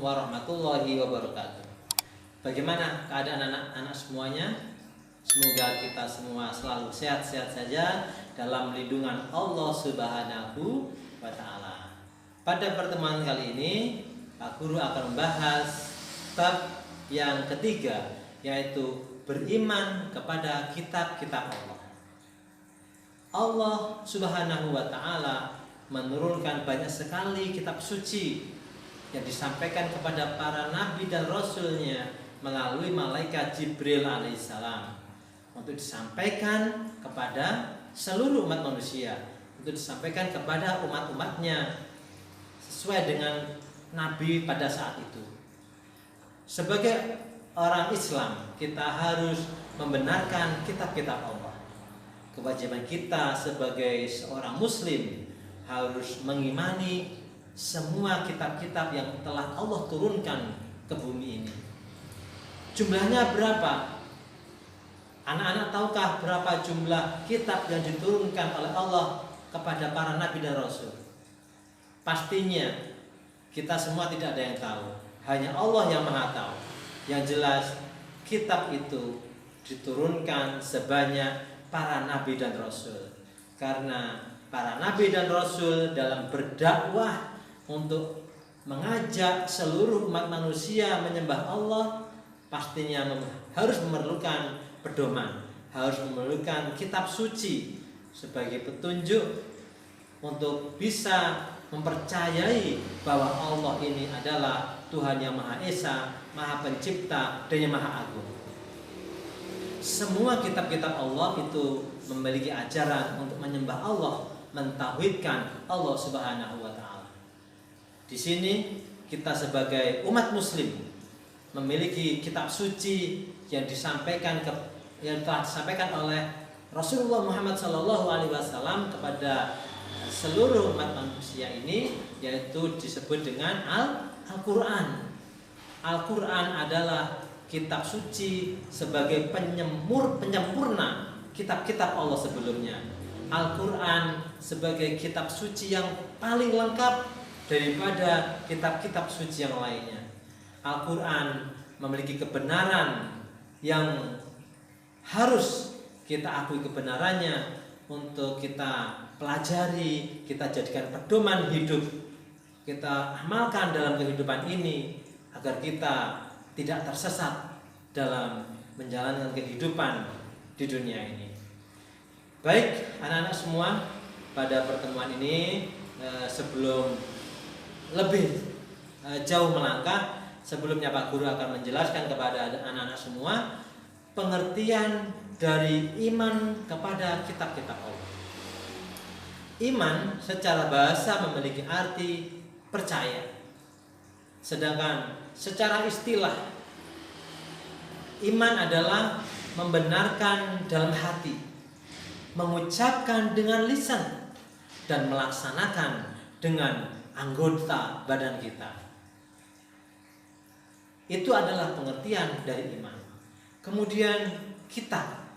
warahmatullahi wabarakatuh. Bagaimana keadaan anak-anak semuanya? Semoga kita semua selalu sehat-sehat saja dalam lindungan Allah Subhanahu wa Ta'ala. Pada pertemuan kali ini, Pak Guru akan membahas bab yang ketiga, yaitu beriman kepada kitab-kitab Allah. Allah Subhanahu wa Ta'ala menurunkan banyak sekali kitab suci yang disampaikan kepada para nabi dan rasulnya melalui malaikat Jibril alaihissalam untuk disampaikan kepada seluruh umat manusia, untuk disampaikan kepada umat-umatnya sesuai dengan nabi pada saat itu. Sebagai orang Islam, kita harus membenarkan kitab-kitab Allah. Kewajiban kita sebagai seorang muslim harus mengimani semua kitab-kitab yang telah Allah turunkan ke bumi ini. Jumlahnya berapa? Anak-anak tahukah berapa jumlah kitab yang diturunkan oleh Allah kepada para nabi dan rasul? Pastinya kita semua tidak ada yang tahu. Hanya Allah yang Maha tahu. Yang jelas kitab itu diturunkan sebanyak para nabi dan rasul. Karena para nabi dan rasul dalam berdakwah untuk mengajak seluruh umat manusia menyembah Allah, pastinya harus memerlukan pedoman, harus memerlukan kitab suci sebagai petunjuk untuk bisa mempercayai bahwa Allah ini adalah Tuhan yang Maha Esa, Maha Pencipta, dan yang Maha Agung. Semua kitab-kitab Allah itu memiliki ajaran untuk menyembah Allah, mentauhidkan Allah Subhanahu wa Ta'ala. Di sini kita sebagai umat muslim memiliki kitab suci yang telah disampaikan oleh Rasulullah Muhammad SAW kepada seluruh umat manusia ini, yaitu disebut dengan Al-Quran. Al-Quran adalah kitab suci sebagai penyempurna kitab-kitab Allah sebelumnya. Al-Quran sebagai kitab suci yang paling lengkap daripada kitab-kitab suci yang lainnya. Al-Quran memiliki kebenaran yang harus kita akui kebenarannya untuk kita pelajari, kita jadikan pedoman hidup, kita amalkan dalam kehidupan ini agar kita tidak tersesat dalam menjalankan kehidupan di dunia ini. Baik anak-anak semua, pada pertemuan ini sebelum lebih jauh melangkah, sebelumnya Pak Guru akan menjelaskan kepada anak-anak semua pengertian dari iman kepada kitab-kitab Allah. Iman secara bahasa memiliki arti percaya. Sedangkan secara istilah, iman adalah membenarkan dalam hati, mengucapkan dengan lisan, dan melaksanakan dengan anggota badan kita. Itu adalah pengertian dari iman. Kemudian kitab.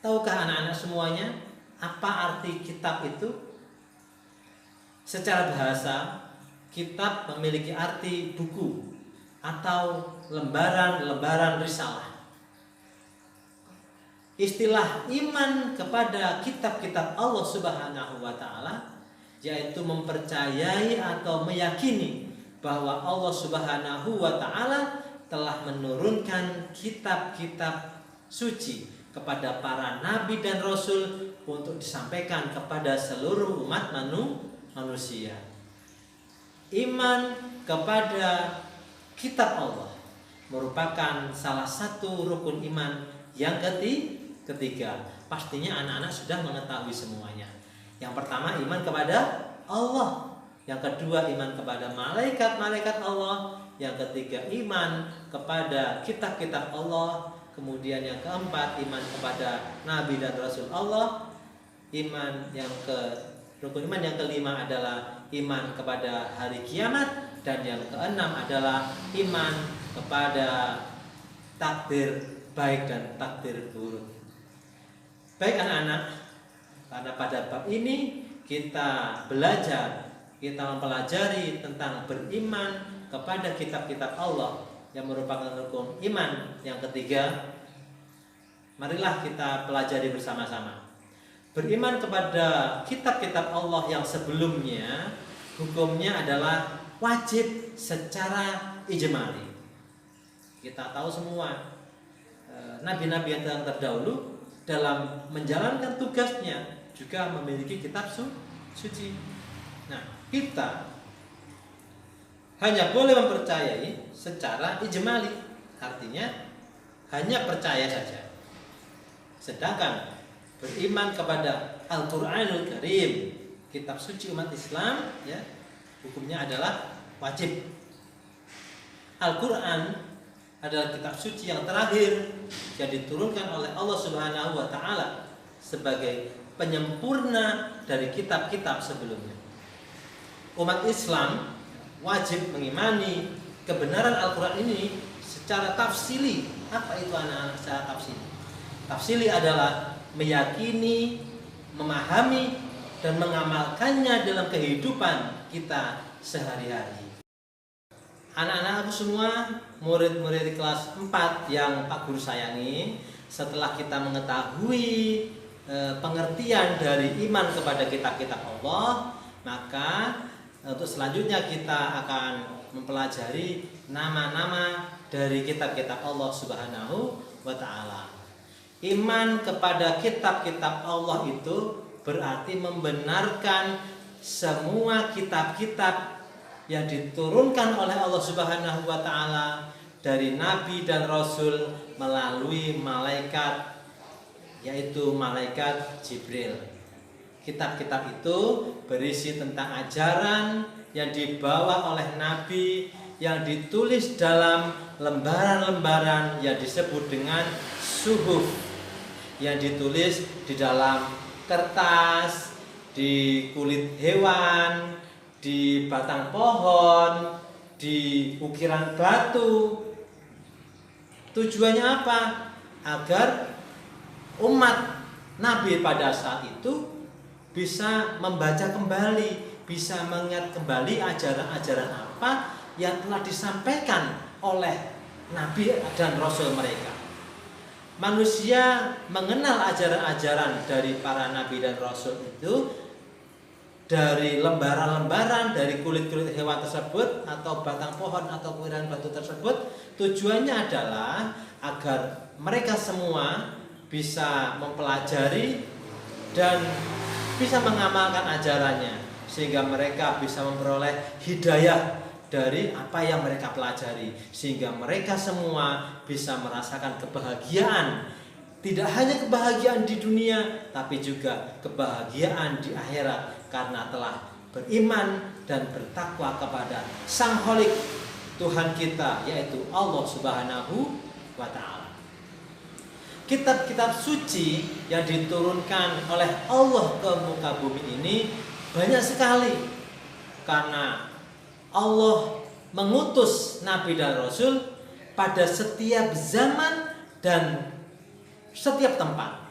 Tahukah anak-anak semuanya apa arti kitab itu? Secara bahasa, kitab memiliki arti buku atau lembaran-lembaran risalah. Istilah iman kepada kitab-kitab Allah Subhanahu wa Ta'ala yaitu mempercayai atau meyakini bahwa Allah Subhanahu wa Ta'ala telah menurunkan kitab-kitab suci kepada para nabi dan rasul untuk disampaikan kepada seluruh umat manusia. Iman kepada kitab Allah merupakan salah satu rukun iman yang ketiga. Pastinya anak-anak sudah mengetahui semuanya. Yang pertama, iman kepada Allah. Yang kedua, iman kepada malaikat-malaikat Allah. Yang ketiga, iman kepada kitab-kitab Allah. Kemudian yang keempat, iman kepada nabi dan rasul Allah. Rukun iman yang kelima adalah iman kepada hari kiamat. Dan yang keenam adalah iman kepada takdir baik dan takdir buruk. Baik anak-anak, karena pada bab ini kita belajar, kita mempelajari tentang beriman kepada kitab-kitab Allah yang merupakan rukun iman yang ketiga, marilah kita pelajari bersama-sama. Beriman kepada kitab-kitab Allah yang sebelumnya hukumnya adalah wajib secara ijmali. Kita tahu semua nabi-nabi yang terdahulu dalam menjalankan tugasnya juga memiliki kitab suci. Nah, kita hanya boleh mempercayai secara ijmali, artinya hanya percaya saja. Sedangkan beriman kepada Al-Qur'anul Karim, kitab suci umat Islam, ya, hukumnya adalah wajib. Al-Qur'an adalah kitab suci yang terakhir yang diturunkan oleh Allah Subhanahu wa taala sebagai penyempurna dari kitab-kitab sebelumnya. Umat Islam wajib mengimani kebenaran Al-Qur'an ini secara tafsili. Apa itu anak-anak secara tafsili? Tafsili adalah meyakini, memahami, dan mengamalkannya dalam kehidupan kita sehari-hari. Anak-anakku semua, murid-murid kelas 4 yang Pak Guru sayangi, setelah kita mengetahui pengertian dari iman kepada kitab-kitab Allah, maka untuk selanjutnya kita akan mempelajari nama-nama dari kitab-kitab Allah Subhanahu wa taala. Iman kepada kitab-kitab Allah itu berarti membenarkan semua kitab-kitab yang diturunkan oleh Allah Subhanahu wa taala dari nabi dan rasul melalui malaikat, yaitu malaikat Jibril. Kitab-kitab itu berisi tentang ajaran yang dibawa oleh nabi yang ditulis dalam lembaran-lembaran yang disebut dengan suhuf, yang ditulis di dalam kertas, di kulit hewan, di batang pohon, di ukiran batu. Tujuannya apa? Agar umat Nabi pada saat itu bisa membaca kembali, bisa mengingat kembali ajaran-ajaran apa yang telah disampaikan oleh Nabi dan Rasul mereka. Manusia mengenal ajaran-ajaran dari para Nabi dan Rasul itu dari lembaran-lembaran, dari kulit-kulit hewan tersebut atau batang pohon atau ukiran batu tersebut. Tujuannya adalah agar mereka semua bisa mempelajari dan bisa mengamalkan ajarannya, sehingga mereka bisa memperoleh hidayah dari apa yang mereka pelajari, sehingga mereka semua bisa merasakan kebahagiaan. Tidak hanya kebahagiaan di dunia, tapi juga kebahagiaan di akhirat, karena telah beriman dan bertakwa kepada Sang Khalik, Tuhan kita, yaitu Allah Subhanahu wa ta'ala. Kitab-kitab suci yang diturunkan oleh Allah ke muka bumi ini banyak sekali, karena Allah mengutus Nabi dan Rasul pada setiap zaman dan setiap tempat.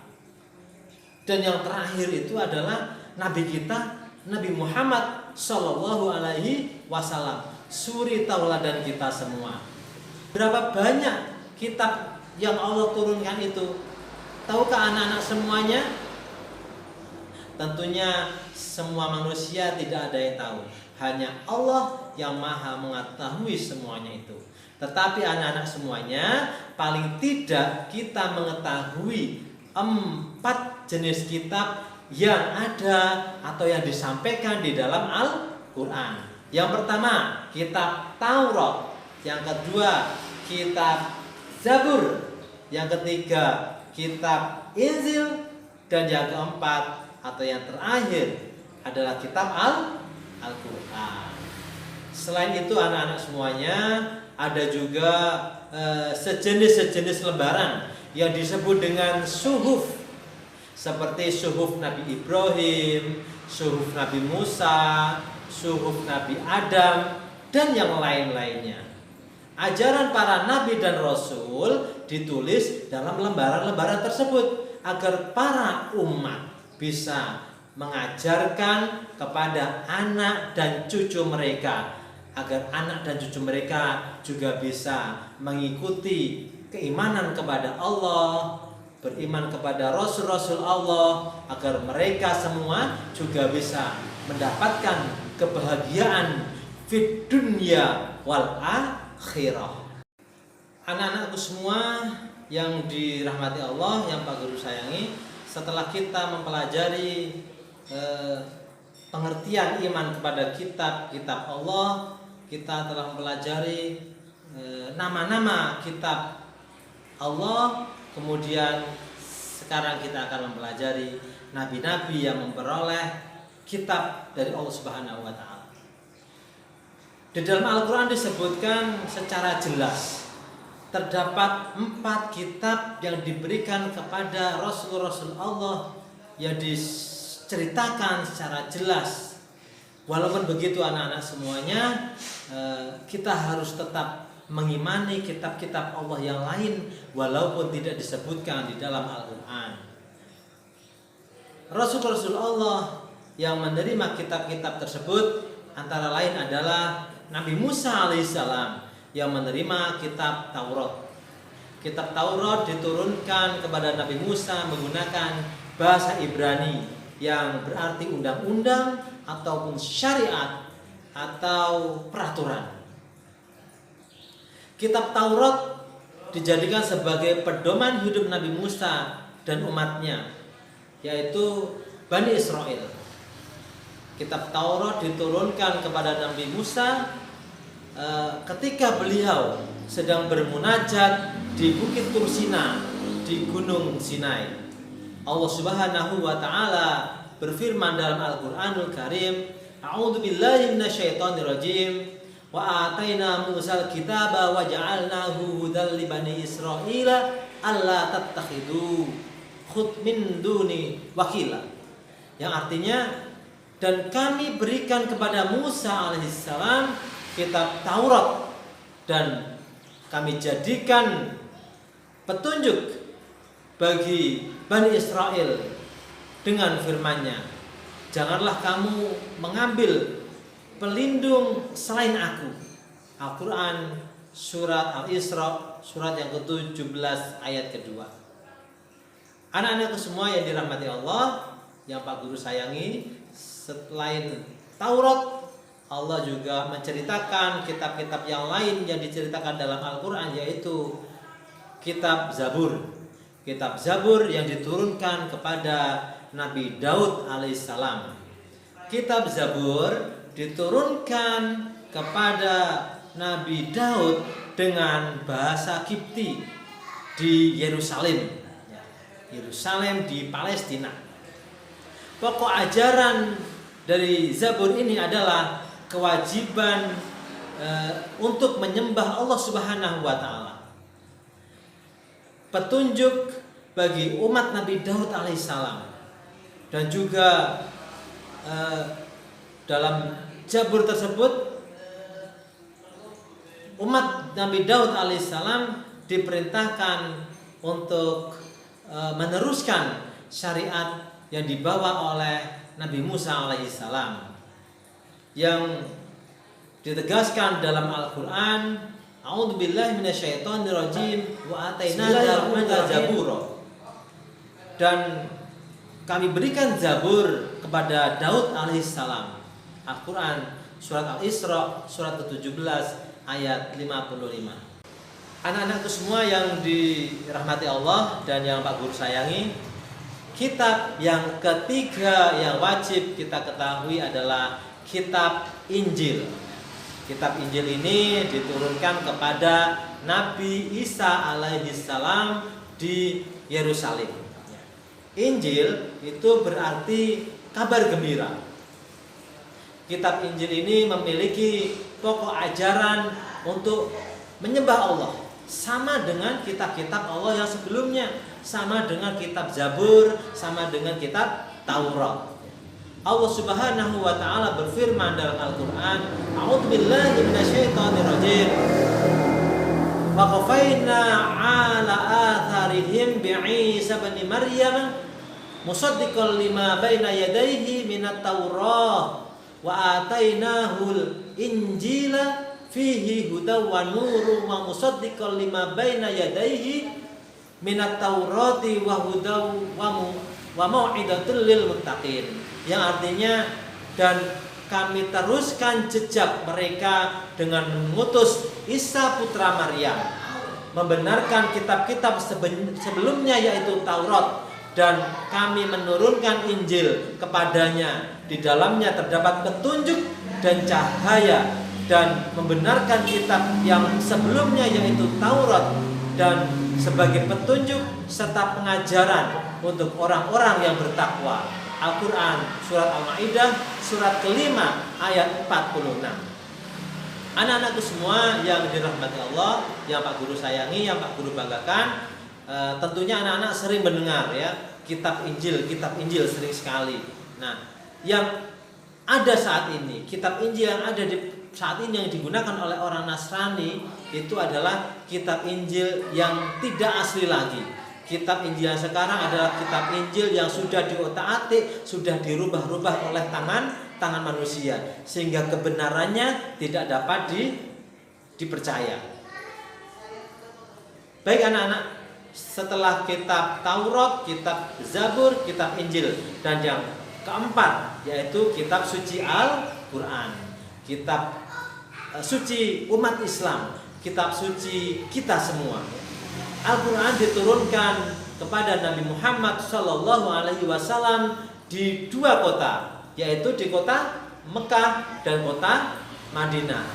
Dan yang terakhir itu adalah Nabi kita, Nabi Muhammad Sallallahu Alaihi Wasallam, suri tauladan kita semua. Berapa banyak kitab yang Allah turunkan itu? Tahukah anak-anak semuanya? Tentunya semua manusia tidak ada yang tahu. Hanya Allah yang maha mengetahui semuanya itu. Tetapi anak-anak semuanya, paling tidak kita mengetahui 4 jenis kitab yang ada atau yang disampaikan di dalam Al-Quran. Yang pertama, kitab Taurat. Yang kedua, kitab Zabur. Yang ketiga, kitab Injil. Dan yang keempat atau yang terakhir adalah kitab Al-Quran. Selain itu anak-anak semuanya, ada juga sejenis lembaran yang disebut dengan suhuf, seperti suhuf Nabi Ibrahim, suhuf Nabi Musa, suhuf Nabi Adam, dan yang lain-lainnya. Ajaran para nabi dan rasul ditulis dalam lembaran-lembaran tersebut agar para umat bisa mengajarkan kepada anak dan cucu mereka agar anak dan cucu mereka juga bisa mengikuti keimanan kepada Allah, beriman kepada Rasul-Rasul Allah, agar mereka semua juga bisa mendapatkan kebahagiaan fid dunya wal akhirah. Anak-anakku semua yang dirahmati Allah, yang Pak Guru sayangi, setelah kita mempelajari pengertian iman kepada kitab-kitab Allah, kita telah mempelajari nama-nama kitab Allah, kemudian sekarang kita akan mempelajari nabi-nabi yang memperoleh kitab dari Allah Subhanahu wa taala. Di dalam Al-Qur'an disebutkan secara jelas terdapat 4 kitab yang diberikan kepada Rasul-Rasul Allah yang diceritakan secara jelas. Walaupun begitu anak-anak semuanya, kita harus tetap mengimani kitab-kitab Allah yang lain walaupun tidak disebutkan di dalam Al-Quran. Rasul-Rasul Allah yang menerima kitab-kitab tersebut antara lain adalah Nabi Musa alaihissalam yang menerima kitab Taurat. Kitab Taurat diturunkan kepada Nabi Musa menggunakan bahasa Ibrani yang berarti undang-undang ataupun syariat atau peraturan. Kitab Taurat dijadikan sebagai pedoman hidup Nabi Musa dan umatnya, yaitu Bani Israel. Kitab Taurat diturunkan kepada Nabi Musa ketika beliau sedang bermunajat di Bukit Tursina di Gunung Sinai. Allah Subhanahu wa taala berfirman dalam Al-Qur'anul Karim, A'udzu billahi minasyaitonir rajim. Wa ataina Musal kitaba wa ja'alnahu hudal li bani Israila alla tattakhidu min duni wakila. Yang artinya, dan kami berikan kepada Musa alaihissalam kitab Taurat dan kami jadikan petunjuk bagi Bani Israel dengan firman-Nya, janganlah kamu mengambil pelindung selain aku. Al-Quran surat Al-Isra surat yang ke-17 ayat kedua. Anak-anakku semua yang dirahmati Allah, yang Pak Guru sayangi, selain Taurat, Allah juga menceritakan kitab-kitab yang lain yang diceritakan dalam Al-Quran, yaitu kitab Zabur. Kitab Zabur yang diturunkan kepada Nabi Daud alaihissalam. Kitab Zabur diturunkan kepada Nabi Daud dengan bahasa Kipti di Yerusalem. Yerusalem di Palestina. Pokok ajaran dari Zabur ini adalah kewajiban untuk menyembah Allah Subhanahu wa taala. Petunjuk bagi umat Nabi Daud alaihissalam, dan juga dalam Zabur tersebut umat Nabi Daud alaihissalam diperintahkan untuk meneruskan syariat yang dibawa oleh Nabi Musa alaihissalam, yang ditegaskan dalam Al-Quran, A'udzu billahi minasyaitonir rajim wa atainaka Zabura. Dan kami berikan Zabur kepada Daud alaihissalam. Al-Quran surat Al-Isra surat ke-17 ayat 55. Anak-anakku semua yang dirahmati Allah dan yang Pak Guru sayangi, kitab yang ketiga yang wajib kita ketahui adalah kitab Injil. Kitab Injil ini diturunkan kepada Nabi Isa alaihissalam di Yerusalem. Injil itu berarti kabar gembira. Kitab Injil ini memiliki pokok ajaran untuk menyembah Allah, sama dengan kitab-kitab Allah yang sebelumnya, sama dengan kitab Zabur, sama dengan kitab Taurat. Allah Subhanahu wa taala berfirman dalam Al-Qur'an, A'udzu billahi minasyaitonir rajim. Wa qafaina 'ala atharihim bi'Isa ibn Maryam musaddiqan lima baina yadayhi minat Taurah wa atainahul injila fihi hudaw wa nuru wa musaddiqan lima baina yadayhi minat taurati wa hudaw wa mau'idatul lil muttaqin, yang artinya dan kami teruskan jejak mereka dengan mengutus Isa putra Maryam, membenarkan kitab-kitab sebelumnya yaitu Taurat, dan kami menurunkan Injil kepadanya. Di dalamnya terdapat petunjuk dan cahaya, dan membenarkan kitab yang sebelumnya yaitu Taurat, dan sebagai petunjuk serta pengajaran untuk orang-orang yang bertakwa. Al-Quran surat Al-Ma'idah surat kelima ayat 46. Anak-anakku semua yang dirahmati Allah, yang Pak Guru sayangi, yang Pak Guru banggakan, tentunya anak-anak sering mendengar ya kitab Injil sering sekali. Nah, yang ada saat ini, kitab Injil yang ada di saat ini yang digunakan oleh orang Nasrani itu adalah kitab Injil yang tidak asli lagi. Kitab Injil yang sekarang adalah kitab Injil yang sudah diotak-atik, sudah dirubah-rubah oleh tangan manusia, sehingga kebenarannya tidak dapat dipercaya. Baik anak-anak, setelah kitab Taurat, kitab Zabur, kitab Injil, dan yang keempat yaitu kitab suci Al-Quran, kitab suci umat Islam, kitab suci kita semua. Al-Quran diturunkan kepada Nabi Muhammad SAW di dua kota, yaitu di kota Mekah dan kota Madinah.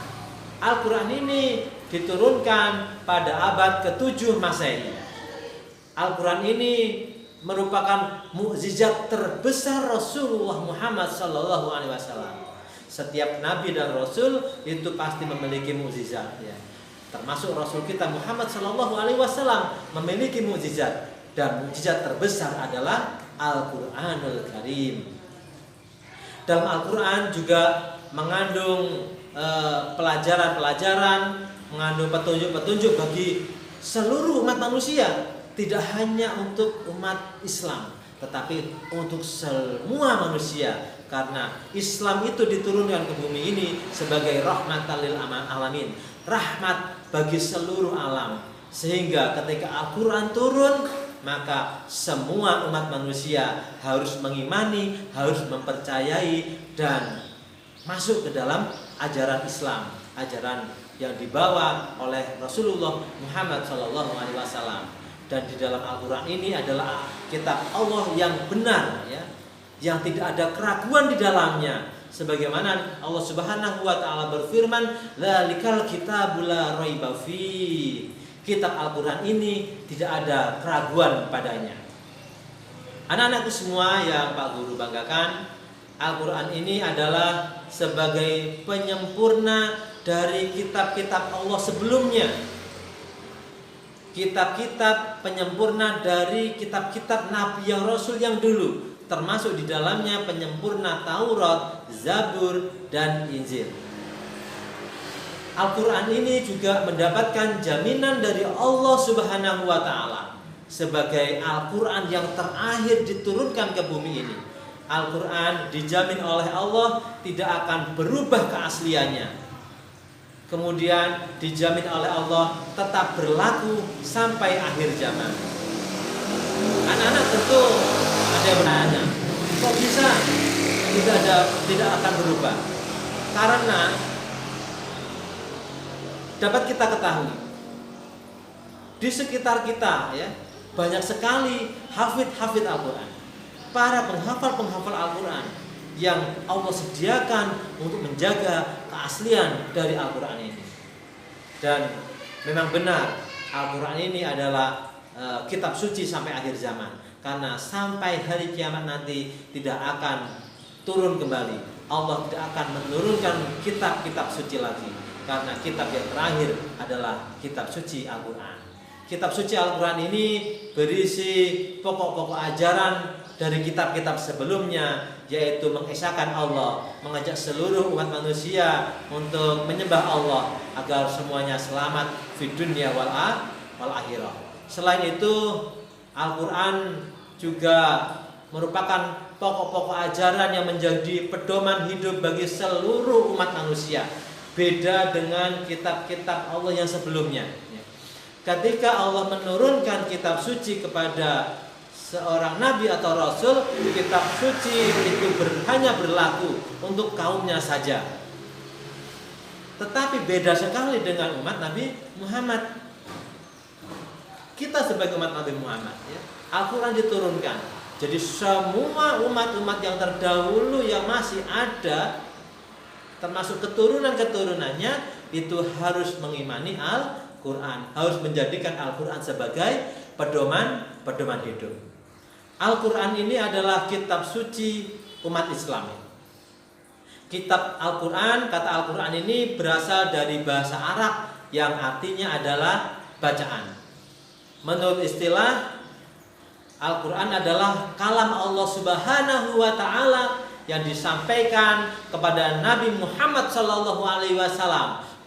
Al-Quran ini diturunkan pada abad ke-7 Masehi. Al-Quran ini merupakan mukjizat terbesar Rasulullah Muhammad SAW. Setiap nabi dan rasul itu pasti memiliki mukjizat ya. Termasuk Rasul kita Muhammad SAW memiliki mukjizat, dan mukjizat terbesar adalah Al-Quranul Karim. Dalam Al-Quran juga mengandung pelajaran-pelajaran, mengandung petunjuk-petunjuk bagi seluruh umat manusia, tidak hanya untuk umat Islam, tetapi untuk semua manusia, karena Islam itu diturunkan ke bumi ini sebagai rahmatan lil alamin, rahmat bagi seluruh alam, sehingga ketika Al-Quran turun, maka semua umat manusia harus mengimani, harus mempercayai, dan masuk ke dalam ajaran Islam, ajaran yang dibawa oleh Rasulullah Muhammad SAW. Dan di dalam Al-Quran ini adalah kitab Allah yang benar ya, yang tidak ada keraguan di dalamnya. Sebagaimana Allah Subhanahu wa taala berfirman, "Dzalikal kitabul la raiba fi." Kitab Al-Qur'an ini tidak ada keraguan padanya. Anak-anakku semua yang Pak Guru banggakan, Al-Qur'an ini adalah sebagai penyempurna dari kitab-kitab Allah sebelumnya. Kitab-kitab penyempurna dari kitab-kitab Nabi yang Rasul yang dulu, termasuk di dalamnya penyempurna Taurat, Zabur, dan Injil. Al-Quran ini juga mendapatkan jaminan dari Allah Subhanahu wa ta'ala sebagai Al-Quran yang terakhir diturunkan ke bumi ini. Al-Quran dijamin oleh Allah tidak akan berubah keasliannya. Kemudian dijamin oleh Allah tetap berlaku sampai akhir zaman. Anak-anak tentu ada yang bertanya, kok bisa tidak akan berubah? Karena dapat kita ketahui di sekitar kita ya, banyak sekali hafid Al-Quran, para penghafal Al-Quran yang Allah sediakan untuk menjaga keaslian dari Al-Quran ini. Dan memang benar Al-Quran ini adalah kitab suci sampai akhir zaman, karena sampai hari kiamat nanti tidak akan turun kembali. Allah tidak akan menurunkan kitab-kitab suci lagi, karena kitab yang terakhir adalah kitab suci Al-Quran. Kitab suci Al-Quran ini berisi pokok-pokok ajaran dari kitab-kitab sebelumnya, yaitu mengesahkan Allah, mengajak seluruh umat manusia untuk menyembah Allah agar semuanya selamat di dunia wal akhirah. Selain itu, Al-Quran juga merupakan pokok-pokok ajaran yang menjadi pedoman hidup bagi seluruh umat manusia. Beda dengan kitab-kitab Allah yang sebelumnya. Ketika Allah menurunkan kitab suci kepada seorang nabi atau rasul, kitab suci itu hanya berlaku untuk kaumnya saja. Tetapi beda sekali dengan umat Nabi Muhammad. Kita sebagai umat Nabi Muhammad, Al-Quran diturunkan. Jadi semua umat-umat yang terdahulu yang masih ada, termasuk keturunan-keturunannya, itu harus mengimani Al-Quran, harus menjadikan Al-Quran sebagai pedoman hidup. Al-Quran ini adalah kitab suci umat Islam. Kitab Al-Quran, kata Al-Quran ini berasal dari bahasa Arab yang artinya adalah bacaan. Menurut istilah, Al-Quran adalah kalam Allah Subhanahu wa Ta'ala yang disampaikan kepada Nabi Muhammad SAW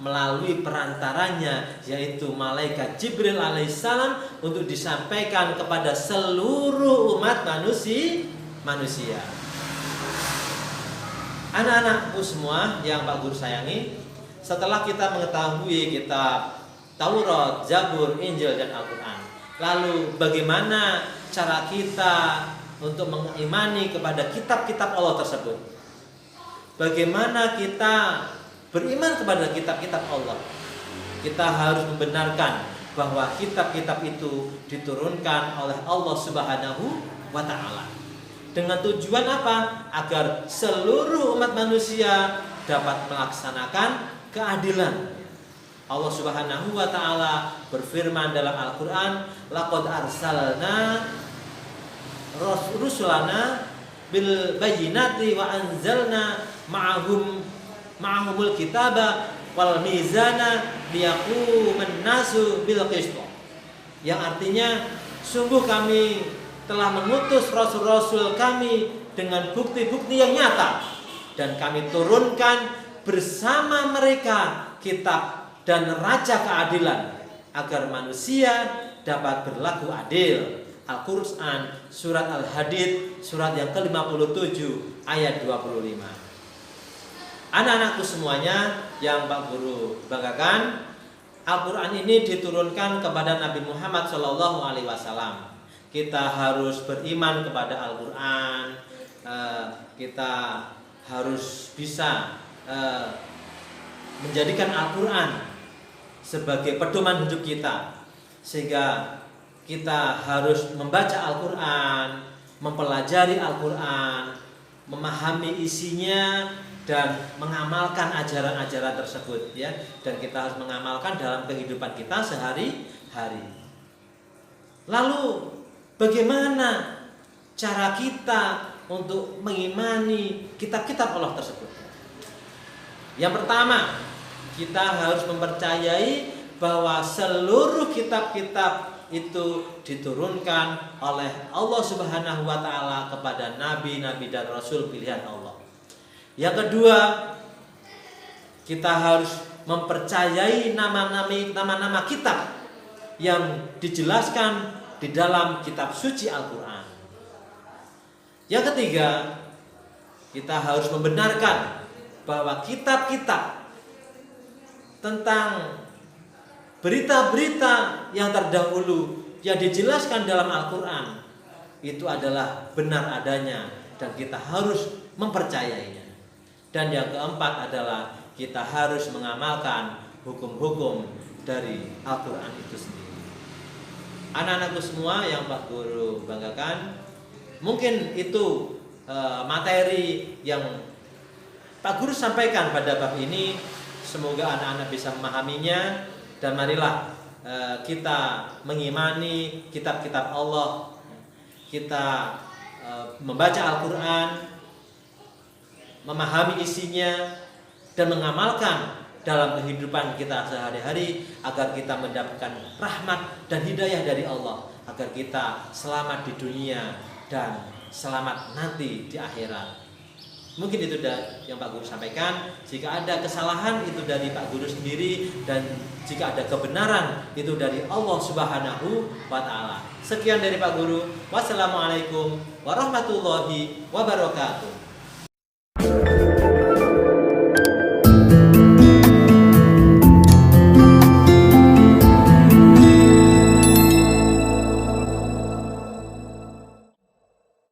melalui perantaranya, yaitu malaikat Jibril alaihissalam, untuk disampaikan kepada seluruh umat manusia. Anak-anakku semua yang Pak Guru sayangi, setelah kita mengetahui kitab Taurat, Zabur, Injil, dan Al-Quran, lalu bagaimana cara kita untuk mengimani kepada kitab-kitab Allah tersebut? Bagaimana kita beriman kepada kitab-kitab Allah? Kita harus membenarkan bahwa kitab-kitab itu diturunkan oleh Allah Subhanahu wa Ta'ala. Dengan tujuan apa? Agar seluruh umat manusia dapat melaksanakan keadilan. Allah Subhanahu wa Ta'ala berfirman dalam Al-Quran, laqad arsalna rusulana bil bayyinati wa anzalna ma'ahumul kitaba wal mizana liyaquman nasu bil qist. Yang artinya, sungguh kami telah mengutus rasul-rasul kami dengan bukti-bukti yang nyata, dan kami turunkan bersama mereka kitab dan raja keadilan agar manusia dapat berlaku adil. Al-Quran surat Al-Hadid surat yang ke-57 ayat 25. Anak-anakku semuanya yang Pak Guru banggakan, Al-Quran ini diturunkan kepada Nabi Muhammad SAW. Kita harus beriman kepada Al-Quran. Kita harus bisa menjadikan Al-Quran sebagai pedoman hidup kita, sehingga kita harus membaca Al-Quran, mempelajari Al-Quran, memahami isinya, dan mengamalkan ajaran-ajaran tersebut, ya. Dan kita harus mengamalkan dalam kehidupan kita sehari-hari. Lalu bagaimana cara kita untuk mengimani kitab-kitab Allah tersebut? Yang pertama, kita harus mempercayai bahwa seluruh kitab-kitab itu diturunkan oleh Allah Subhanahu wa Ta'ala kepada nabi-nabi dan rasul pilihan Allah. Yang kedua, kita harus mempercayai nama-nama kitab yang dijelaskan di dalam kitab suci Al-Quran. Yang ketiga, kita harus membenarkan bahwa kitab-kitab tentang berita-berita yang terdahulu yang dijelaskan dalam Al-Quran itu adalah benar adanya, dan kita harus mempercayainya. Dan yang keempat adalah kita harus mengamalkan hukum-hukum dari Al-Quran itu sendiri. Anak-anakku semua yang Pak Guru banggakan, mungkin itu materi yang Pak Guru sampaikan pada bab ini. Semoga anak-anak bisa memahaminya, dan marilah kita mengimani kitab-kitab Allah, kita membaca Al-Quran, memahami isinya, dan mengamalkan dalam kehidupan kita sehari-hari, agar kita mendapatkan rahmat dan hidayah dari Allah, agar kita selamat di dunia dan selamat nanti di akhirat. Mungkin itu yang Pak Guru sampaikan. Jika ada kesalahan, itu dari Pak Guru sendiri, dan jika ada kebenaran, itu dari Allah Subhanahu wa Ta'ala. Sekian dari Pak Guru. Wassalamualaikum warahmatullahi wabarakatuh.